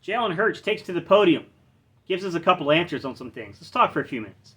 Jalen Hurts takes to the podium, gives us a couple answers on some things. Let's talk for a few minutes.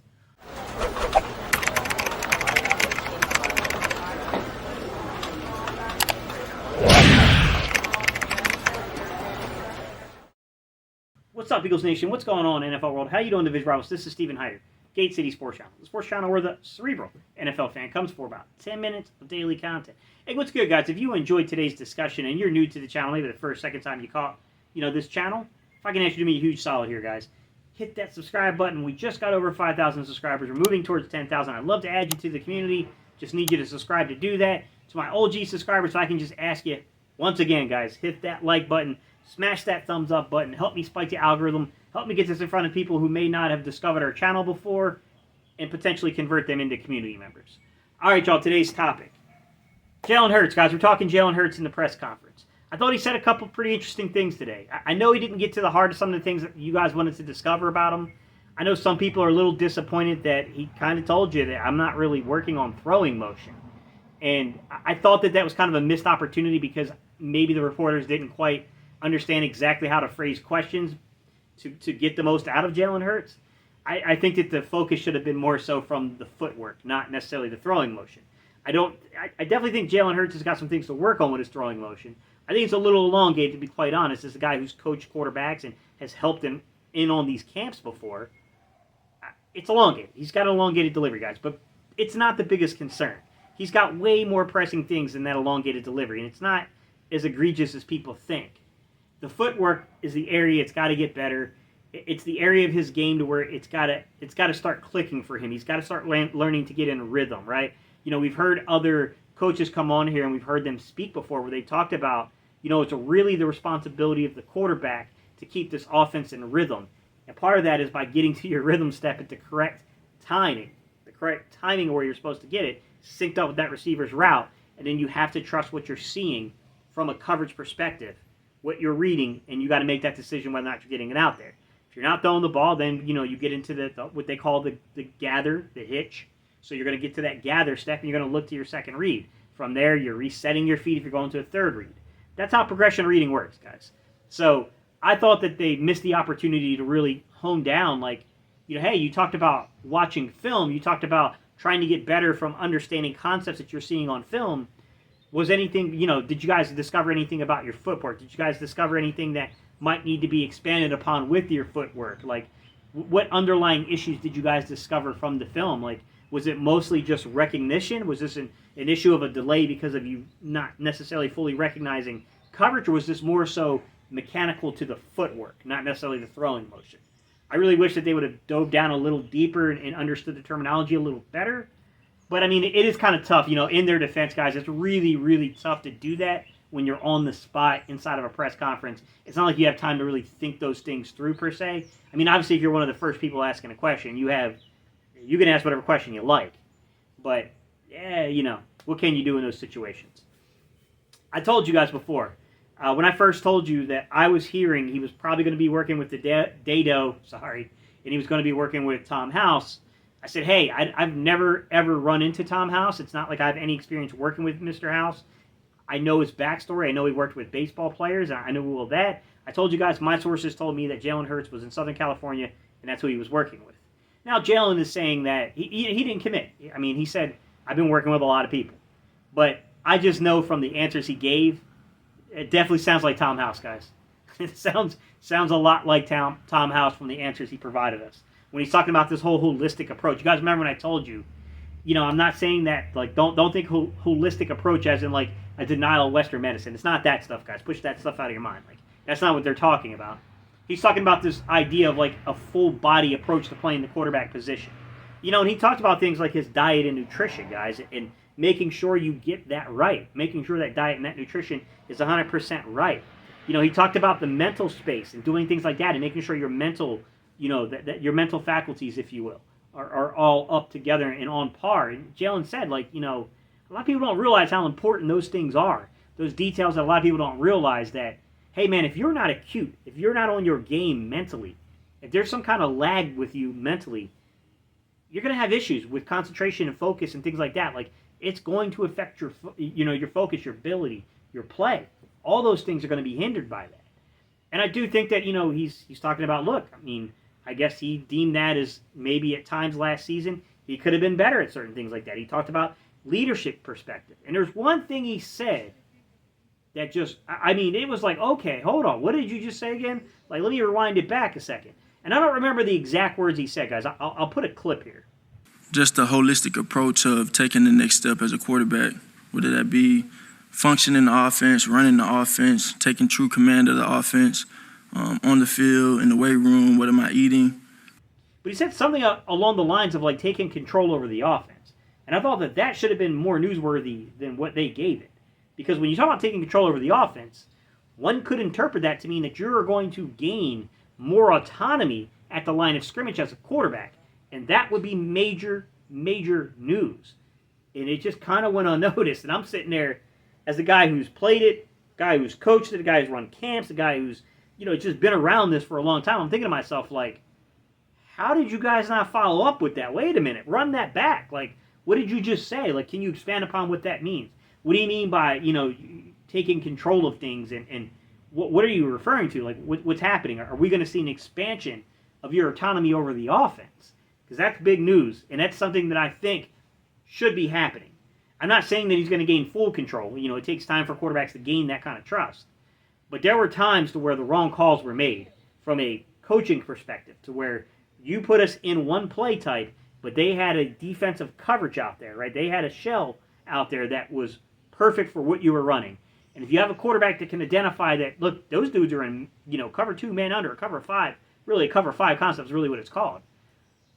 What's up, Eagles Nation? What's going on, NFL world? How you doing, Division Rivals? This is Stephen Hyder, Gate City Sports Channel. The sports channel where the cerebral NFL fan comes for about 10 minutes of daily content. Hey, what's good, guys? If you enjoyed today's discussion and you're new to the channel, maybe the first, second time you caught, this channel, if I can ask you to do me a huge solid here, guys, hit that subscribe button. We just got over 5,000 subscribers. We're moving towards 10,000. I'd love to add you to the community. Just need you to subscribe to do that. To my OG subscribers, if I can just ask you, once again, guys, hit that like button. Smash that thumbs up button. Help me spike the algorithm. Help me get this in front of people who may not have discovered our channel before and potentially convert them into community members. All right, y'all, today's topic. Jalen Hurts, guys. We're talking Jalen Hurts in the press conference. I thought he said a couple pretty interesting things today. I know he didn't get to the heart of some of the things that you guys wanted to discover about him. I know some people are a little disappointed that he kind of told you that I'm not really working on throwing motion. And I thought that that was kind of a missed opportunity because maybe the reporters didn't quite understand exactly how to phrase questions to get the most out of Jalen Hurts. I think that the focus should have been more so from the footwork, not necessarily the throwing motion. I definitely think Jalen Hurts has got some things to work on with his throwing motion. I think it's a little elongated, to be quite honest, as a guy who's coached quarterbacks and has helped him in on these camps before. It's elongated. He's got an elongated delivery, guys, but it's not the biggest concern. He's got way more pressing things than that elongated delivery, and it's not as egregious as people think. The footwork is the area it's got to get better. It's the area of his game to where it's got to start clicking for him. He's got to start learning to get in a rhythm, right? We've heard other coaches come on here and we've heard them speak before where they talked about, it's really the responsibility of the quarterback to keep this offense in rhythm. And part of that is by getting to your rhythm step at the correct timing where you're supposed to get it, synced up with that receiver's route, and then you have to trust what you're seeing from a coverage perspective, what you're reading, and you got to make that decision whether or not you're getting it out there. If you're not throwing the ball, then you get into the what they call the gather, the hitch. So you're going to get to that gather step, and you're going to look to your second read. From there, you're resetting your feet if you're going to a third read. That's how progression reading works, guys. So I thought that they missed the opportunity to really hone down, hey, you talked about watching film. You talked about trying to get better from understanding concepts that you're seeing on film. Was anything, did you guys discover anything about your footwork? Did you guys discover anything that might need to be expanded upon with your footwork? What underlying issues did you guys discover from the film? Was it mostly just recognition? Was this an issue of a delay because of you not necessarily fully recognizing coverage? Or was this more so mechanical to the footwork, not necessarily the throwing motion? I really wish that they would have dove down a little deeper and understood the terminology a little better. But, it is kind of tough, in their defense, guys. It's really, really tough to do that when you're on the spot inside of a press conference. It's not like you have time to really think those things through, per se. Obviously, if you're one of the first people asking a question, you can ask whatever question you like. But, what can you do in those situations? I told you guys before, when I first told you that I was hearing he was probably going to be working with the Dado, and he was going to be working with Tom House, I said, hey, I've never, ever run into Tom House. It's not like I have any experience working with Mr. House. I know his backstory. I know he worked with baseball players. I know all of that. I told you guys, my sources told me that Jalen Hurts was in Southern California, and that's who he was working with. Now, Jalen is saying that he didn't commit. He said, I've been working with a lot of people. But I just know from the answers he gave, it definitely sounds like Tom House, guys. It sounds a lot like Tom House from the answers he provided us. When he's talking about this whole holistic approach. You guys remember when I told you, I'm not saying that, don't think holistic approach as in, a denial of Western medicine. It's not that stuff, guys. Push that stuff out of your mind. That's not what they're talking about. He's talking about this idea of, a full-body approach to playing the quarterback position. And he talked about things like his diet and nutrition, guys, and making sure you get that right. Making sure that diet and that nutrition is 100% right. He talked about the mental space and doing things like that and making sure your mental that your mental faculties, if you will, are all up together and on par. And Jalen said, a lot of people don't realize how important those things are. Those details that a lot of people don't realize that, hey, man, if you're not acute, if you're not on your game mentally, if there's some kind of lag with you mentally, you're going to have issues with concentration and focus and things like that. It's going to affect your focus, your ability, your play. All those things are going to be hindered by that. And I do think that, he's talking about, look, I mean, I guess he deemed that as maybe at times last season he could have been better at certain things like that. He talked about leadership perspective. And there's one thing he said that just, I mean, it was like, okay, hold on. What did you just say again? Like, let me rewind it back a second. And I don't remember the exact words he said, guys. I'll put a clip here. Just a holistic approach of taking the next step as a quarterback, whether that be functioning the offense, running the offense, taking true command of the offense, on the field, in the weight room, what am I eating? But he said something along the lines of, like, taking control over the offense. And I thought that should have been more newsworthy than what they gave it. Because when you talk about taking control over the offense, one could interpret that to mean that you're going to gain more autonomy at the line of scrimmage as a quarterback. And that would be major, major news. And it just kind of went unnoticed. And I'm sitting there as a guy who's played it, guy who's coached it, a guy who's run camps, a guy who's, just been around this for a long time. I'm thinking to myself, like, how did you guys not follow up with that? Wait a minute. Run that back. Like, what did you just say? Like, can you expand upon what that means? What do you mean by, taking control of things? And what are you referring to? Like, what's happening? Are we going to see an expansion of your autonomy over the offense? Because that's big news. And that's something that I think should be happening. I'm not saying that he's going to gain full control. It takes time for quarterbacks to gain that kind of trust. But there were times to where the wrong calls were made from a coaching perspective, to where you put us in one play type, but they had a defensive coverage out there, right? They had a shell out there that was perfect for what you were running. And if you have a quarterback that can identify that, look, those dudes are in, cover 2, man under, or cover 5. Really, a cover 5 concept is really what it's called.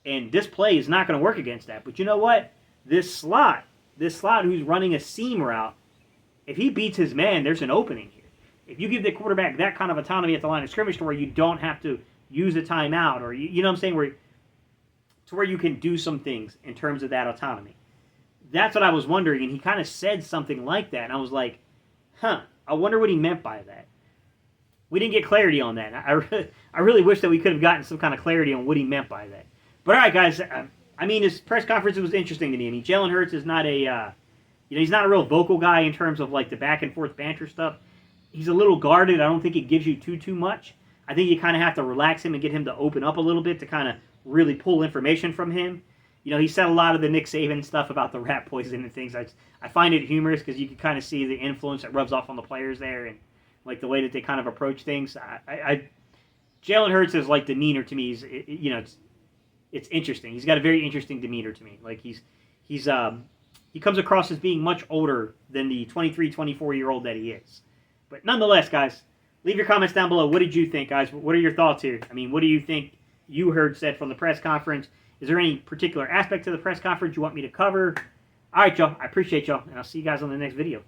And this play is not going to work against that. But you know what? This slot who's running a seam route, if he beats his man, there's an opening here. If you give the quarterback that kind of autonomy at the line of scrimmage to where you don't have to use a timeout, or you know what I'm saying, where you can do some things in terms of that autonomy. That's what I was wondering, and he kind of said something like that, and I was like, I wonder what he meant by that. We didn't get clarity on that. I really wish that we could have gotten some kind of clarity on what he meant by that. But all right, guys, his press conference was interesting to me. I mean, Jalen Hurts is not he's not a real vocal guy in terms of like the back and forth banter stuff. He's a little guarded. I don't think it gives you too much. I think you kind of have to relax him and get him to open up a little bit to kind of really pull information from him. He said a lot of the Nick Saban stuff about the rat poison and things. I find it humorous because you can kind of see the influence that rubs off on the players there, and like the way that they kind of approach things. Jalen Hurts is like demeanor to me. It's interesting. He's got a very interesting demeanor to me. Like he comes across as being much older than the 23, 24-year-old that he is. But nonetheless, guys, leave your comments down below. What did you think, guys? What are your thoughts here? I mean, what do you think you heard said from the press conference? Is there any particular aspect to the press conference you want me to cover? All right, y'all. I appreciate y'all, and I'll see you guys on the next video.